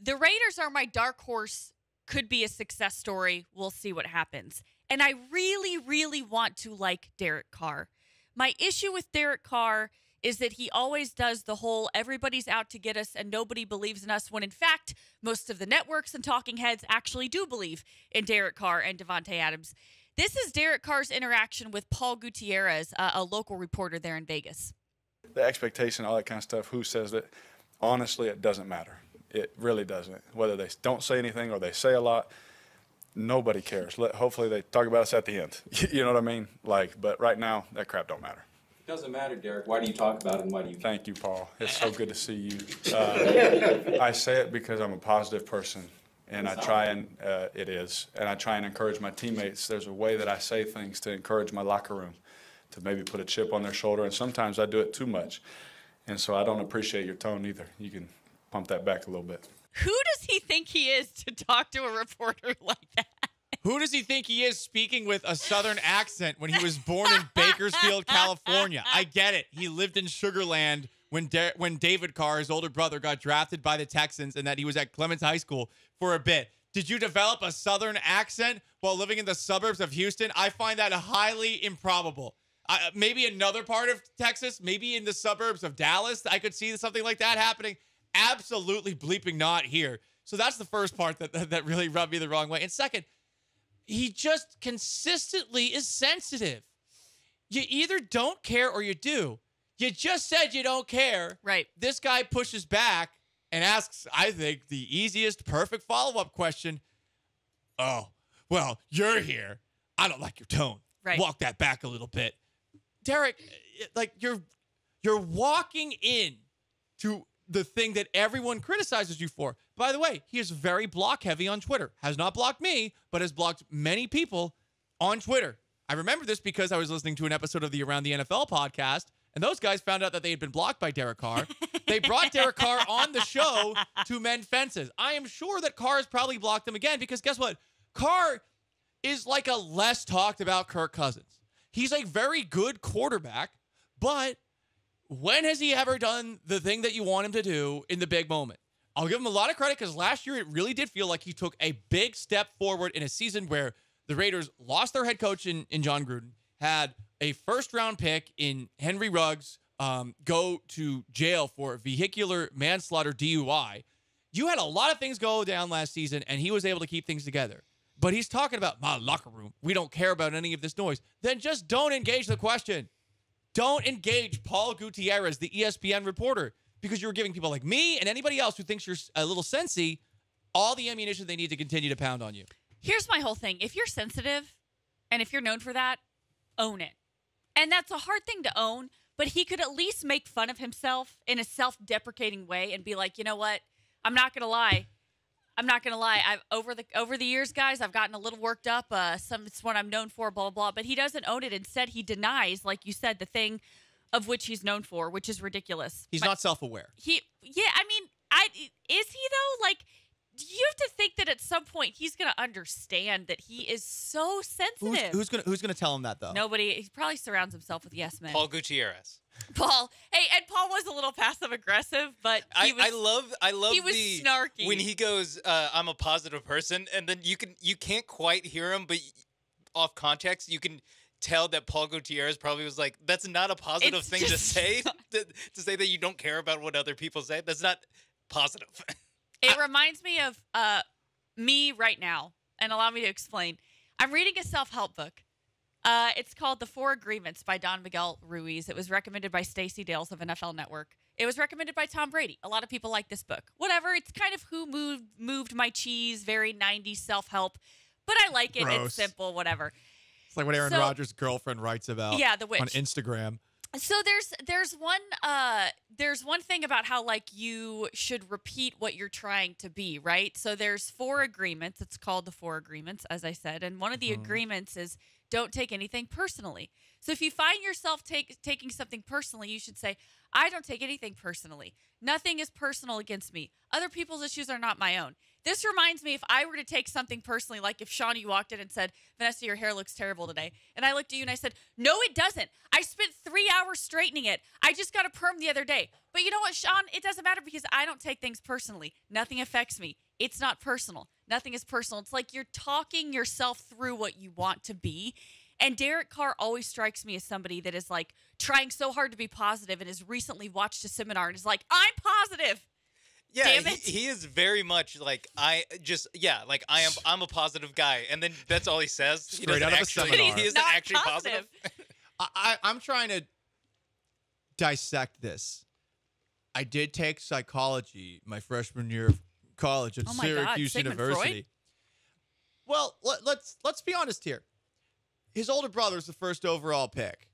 The Raiders are my dark horse, could be a success story. We'll see what happens. And I really, really want to like Derek Carr. My issue with Derek Carr is that he always does the whole everybody's out to get us and nobody believes in us, when in fact, most of the networks and talking heads actually do believe in Derek Carr and Devontae Adams. This is Derek Carr's interaction with Paul Gutierrez, a local reporter there in Vegas. The expectation, all that kind of stuff, who says that, honestly, it doesn't matter. It really doesn't. Whether they don't say anything or they say a lot, nobody cares. Hopefully they talk about us at the end. You know what I mean? But right now, that crap don't matter. It doesn't matter, Derek. Why do you talk about it and why do you? Thank you, Paul. It's so good to see you. I say it because I'm a positive person, and I try and I try and encourage my teammates. There's a way that I say things to encourage my locker room, to maybe put a chip on their shoulder, and sometimes I do it too much. And so I don't appreciate your tone either. You can pump that back a little bit. Who does he think he is to talk to a reporter like that? Who does he think he is speaking with a Southern accent when he was born in Bakersfield, California? I get it. He lived in Sugar Land when David Carr, his older brother, got drafted by the Texans, and that he was at Clemens High School for a bit. Did you develop a Southern accent while living in the suburbs of Houston? I find that highly improbable. Maybe another part of Texas, maybe in the suburbs of Dallas, I could see something like that happening. Absolutely bleeping not here. So that's the first part that really rubbed me the wrong way. And second, he just consistently is sensitive. You either don't care or you do. You just said you don't care. Right. This guy pushes back and asks, I think, the easiest, perfect follow-up question. Oh, well, you're here. I don't like your tone. Right. Walk that back a little bit. Derek, you're walking in to the thing that everyone criticizes you for. By the way, he is very block heavy on Twitter. Has not blocked me, but has blocked many people on Twitter. I remember this because I was listening to an episode of the Around the NFL podcast, and those guys found out that they had been blocked by Derek Carr. They brought Derek Carr on the show to mend fences. I am sure that Carr has probably blocked them again because guess what? Carr is like a less talked about Kirk Cousins. He's a very good quarterback, but when has he ever done the thing that you want him to do in the big moment? I'll give him a lot of credit because last year it really did feel like he took a big step forward in a season where the Raiders lost their head coach in John Gruden, had a first-round pick in Henry Ruggs go to jail for vehicular manslaughter DUI. You had a lot of things go down last season, and he was able to keep things together. But he's talking about my locker room. We don't care about any of this noise. Then just don't engage the question. Don't engage Paul Gutierrez, the ESPN reporter, because you're giving people like me and anybody else who thinks you're a little sensy all the ammunition they need to continue to pound on you. Here's my whole thing. If you're sensitive and if you're known for that, own it. And that's a hard thing to own, but he could at least make fun of himself in a self-deprecating way and be like, you know what? I'm not going to lie. I've over the years, guys, I've gotten a little worked up. It's what I'm known for, blah, blah, blah. But he doesn't own it. Instead, he denies, like you said, the thing of which he's known for, which is ridiculous. He's not self-aware. Is he though? Like, you have to think that at some point he's going to understand that he is so sensitive. Who's gonna tell him that though? Nobody. He probably surrounds himself with yes men. Paul Gutierrez. Paul. Hey, and Paul was a little passive aggressive, but I love he was snarky when he goes, "I'm a positive person," and then you can't quite hear him, but off context you can tell that Paul Gutierrez probably was like, "That's not a positive thing to say. To say that you don't care about what other people say. That's not positive." It reminds me of me right now, and allow me to explain. I'm reading a self-help book. It's called The 4 Agreements by Don Miguel Ruiz. It was recommended by Stacey Dales of NFL Network. It was recommended by Tom Brady. A lot of people like this book. Whatever. It's kind of who moved my cheese, very 90s self-help. But I like it. Gross. It's simple, whatever. It's like what Aaron Rodgers' girlfriend writes about the witch. on Instagram. So there's one thing about how like you should repeat what you're trying to be, right? So there's 4 agreements. It's called the 4 Agreements, as I said, and one of the agreements is don't take anything personally. So if you find yourself taking something personally, you should say, I don't take anything personally. Nothing is personal against me. Other people's issues are not my own. This reminds me, if I were to take something personally, like if Sean, you walked in and said, Vanessa, your hair looks terrible today. And I looked at you and I said, no, it doesn't. I spent 3 hours straightening it. I just got a perm the other day. But you know what, Sean? It doesn't matter because I don't take things personally. Nothing affects me. It's not personal. Nothing is personal. It's like you're talking yourself through what you want to be. And Derek Carr always strikes me as somebody that is like trying so hard to be positive and has recently watched a seminar and is like, I'm positive. Yeah, Damn it. he is very much like I'm a positive guy, and then that's all he says. He Straight out of a seminar. He isn't Not actually positive. I'm trying to dissect this. I did take psychology my freshman year of college at Syracuse Sigmund University. Freud? Well, let's be honest here. His older brother was the first overall pick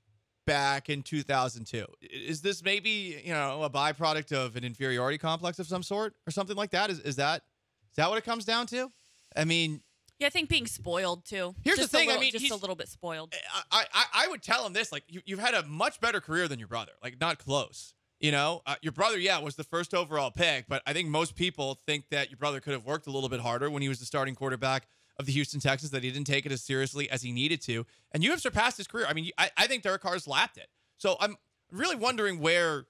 back in 2002. Is this maybe, a byproduct of an inferiority complex of some sort or something like that? Is that what it comes down to? I mean, yeah, I think being spoiled too. Here's just the thing. Just a little bit spoiled. I would tell him this, like, you've had a much better career than your brother, like not close. Your brother, was the first overall pick, but I think most people think that your brother could have worked a little bit harder when he was the starting quarterback of the Houston Texans, that he didn't take it as seriously as he needed to. And you have surpassed his career. I mean, I think Derek Carr's lapped it. So I'm really wondering where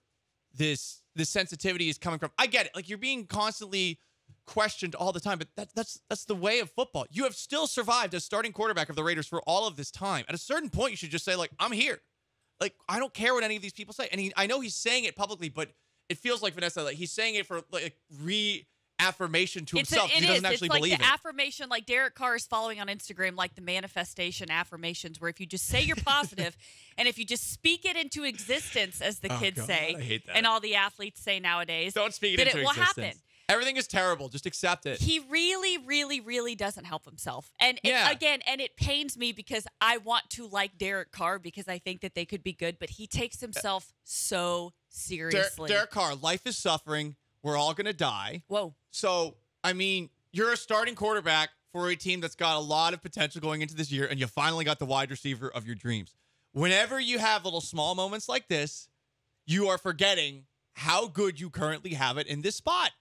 this sensitivity is coming from. I get it. Like, you're being constantly questioned all the time, but that's the way of football. You have still survived as starting quarterback of the Raiders for all of this time. At a certain point, you should just say, like, I'm here. Like, I don't care what any of these people say. And I know he's saying it publicly, but it feels like, Vanessa, like he's saying it for like reaffirmation to himself. He doesn't actually believe it. It's like the affirmation, like Derek Carr is following on Instagram, like the manifestation affirmations, where if you just say you're positive and if you just speak it into existence, as the kids say, I hate that. and all the athletes say nowadays, Don't speak it that into it will existence. happen. Everything is terrible. Just accept it. He really, really, really doesn't help himself. And Yeah. and it pains me because I want to like Derek Carr because I think that they could be good, but he takes himself so seriously. Derek Carr, life is suffering. We're all going to die. Whoa. So, I mean, you're a starting quarterback for a team that's got a lot of potential going into this year, and you finally got the wide receiver of your dreams. Whenever you have little small moments like this, you are forgetting how good you currently have it in this spot.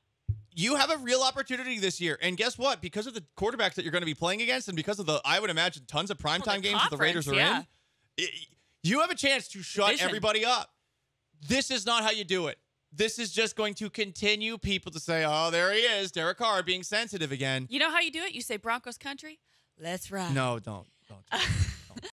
You have a real opportunity this year. And guess what? Because of the quarterbacks that you're going to be playing against and because of I would imagine, tons of primetime games that the Raiders are in, you have a chance to shut everybody up. This is not how you do it. This is just going to continue people to say, oh, there he is, Derek Carr being sensitive again. You know how you do it? You say Broncos country, let's ride. No, don't.